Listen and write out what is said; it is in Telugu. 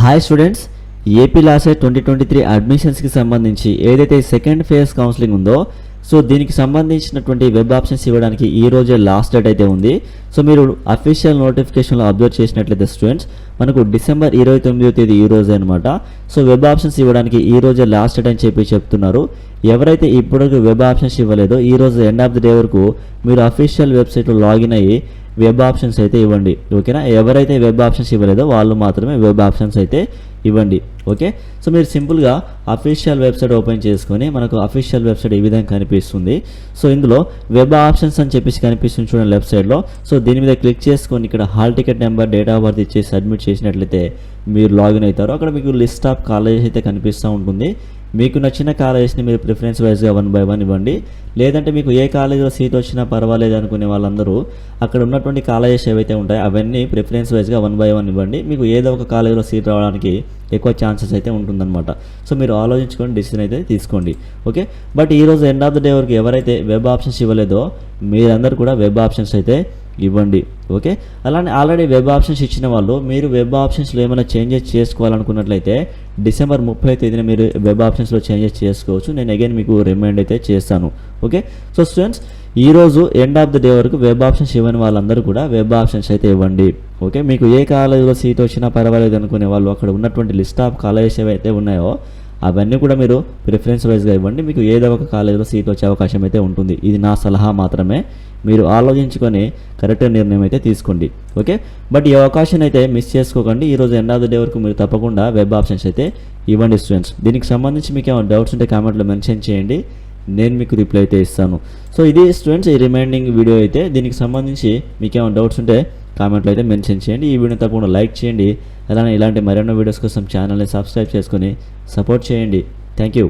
హాయ్ స్టూడెంట్స్, ఏపీ లాసెట్ 2023 అడ్మిషన్స్కి సంబంధించి ఏదైతే సెకండ్ ఫేజ్ కౌన్సిలింగ్ ఉందో సో దీనికి సంబంధించినటువంటి వెబ్ ఆప్షన్స్ ఇవ్వడానికి ఈ రోజే లాస్ట్ డేట్ అయితే ఉంది. సో మీరు అఫీషియల్ నోటిఫికేషన్లో అబ్జర్వ్ చేసినట్లయితే స్టూడెంట్స్ మనకు డిసెంబర్ 29వ తేదీ ఈ రోజే అనమాట. సో వెబ్ ఆప్షన్స్ ఇవ్వడానికి ఈ రోజే లాస్ట్ డేట్ అని చెప్పి చెప్తున్నారు. ఎవరైతే ఇప్పటివరకు వెబ్ ఆప్షన్స్ ఇవ్వలేదో ఈ రోజు ఎండ్ ఆఫ్ ది డే వరకు మీరు అఫీషియల్ వెబ్సైట్లో లాగిన్ అయ్యి వెబ్ ఆప్షన్స్ అయితే ఇవ్వండి. ఓకేనా? ఎవరైతే వెబ్ ఆప్షన్స్ ఇవ్వలేదో వాళ్ళు మాత్రమే వెబ్ ఆప్షన్స్ అయితే ఇవ్వండి. ఓకే, సో మీరు సింపుల్గా అఫీషియల్ వెబ్సైట్ ఓపెన్ చేసుకొని మనకు అఫీషియల్ వెబ్సైట్ ఈ విధంగా కనిపిస్తుంది. సో ఇందులో వెబ్ ఆప్షన్స్ అని చెప్పేసి కనిపిస్తుంది చూడండి లెఫ్ట్ సైడ్లో. సో దీని మీద క్లిక్ చేసుకొని ఇక్కడ hall ticket number, date of birth ఇచ్చేసి సబ్మిట్ చేసినట్లయితే మీరు లాగిన్ అవుతారు. అక్కడ మీకు లిస్ట్ ఆఫ్ కాలేజెస్ అయితే కనిపిస్తూ ఉంటుంది. మీకు నచ్చిన కాలేజెస్ని మీరు ప్రిఫరెన్స్ వైజ్గా 1 by 1 ఇవ్వండి. లేదంటే మీకు ఏ కాలేజీలో సీట్ వచ్చినా పర్వాలేదు అనుకునే వాళ్ళందరూ అక్కడ ఉన్నటువంటి కాలేజెస్ ఏవైతే ఉంటాయో అవన్నీ ప్రిఫరెన్స్ వైజ్గా 1 by 1 ఇవ్వండి. మీకు ఏదో ఒక కాలేజీలో సీట్ రావడానికి ఎక్కువ ఛాన్సెస్ అయితే ఉంటుందన్నమాట. సో మీరు ఆలోచించుకొని డిసిషన్ అయితే తీసుకోండి. ఓకే, బట్ ఈరోజు ఎండ్ ఆఫ్ ద డే వరకు ఎవరైతే వెబ్ ఆప్షన్స్ ఇవ్వలేదో మీరందరూ కూడా వెబ్ ఆప్షన్స్ అయితే ఇవ్వండి. ఓకే, అలానే ఆల్రెడీ వెబ్ ఆప్షన్స్ ఇచ్చిన వాళ్ళు మీరు వెబ్ ఆప్షన్స్లో ఏమైనా చేంజెస్ చేసుకోవాలనుకున్నట్లయితే డిసెంబర్ 30వ తేదీన మీరు వెబ్ ఆప్షన్స్లో చేంజెస్ చేసుకోవచ్చు. నేను అగైన్ మీకు రిమైండ్ అయితే చేస్తాను. ఓకే, సో స్టూడెంట్స్ ఈరోజు ఎండ్ ఆఫ్ ద డే వరకు వెబ్ ఆప్షన్స్ ఇవ్వని వాళ్ళందరూ కూడా వెబ్ ఆప్షన్స్ అయితే ఇవ్వండి. ఓకే, మీకు ఏ కాలేజీలో సీట్ వచ్చినా పర్వాలేదు అనుకునే వాళ్ళు అక్కడ ఉన్నటువంటి లిస్ట్ ఆఫ్ కాలేజెస్ ఏవైతే ఉన్నాయో అవన్నీ కూడా మీరు ప్రిఫరెన్స్ వైజ్గా ఇవ్వండి. మీకు ఏదో ఒక కాలేజీలో సీట్ వచ్చే అవకాశం అయితే ఉంటుంది. ఇది నా సలహా మాత్రమే, మీరు ఆలోచించుకొని కరెక్ట్ నిర్ణయం అయితే తీసుకోండి. ఓకే, బట్ ఈ అవకాశం అయితే మిస్ చేసుకోకండి. ఈరోజు ఎండ్ ఆఫ్ ద డే వరకు మీరు తప్పకుండా వెబ్ ఆప్షన్స్ అయితే ఇవ్వండి స్టూడెంట్స్. దీనికి సంబంధించి మీకు ఏమైనా డౌట్స్ ఉంటే కామెంట్లో మెన్షన్ చేయండి, నేను మీకు రిప్లై అయితే ఇస్తాను. సో ఇది స్టూడెంట్స్ ఈ రిమైండింగ్ వీడియో అయితే. దీనికి సంబంధించి మీకు ఏమైనా డౌట్స్ ఉంటే కామెంట్లో అయితే మెన్షన్ చేయండి. ఈ వీడియోని తప్పకుండా లైక్ చేయండి. అలానే ఇలాంటి మరెన్నో వీడియోస్ కోసం ఛానల్ని సబ్స్క్రైబ్ చేసుకొని సపోర్ట్ చేయండి. Thank you.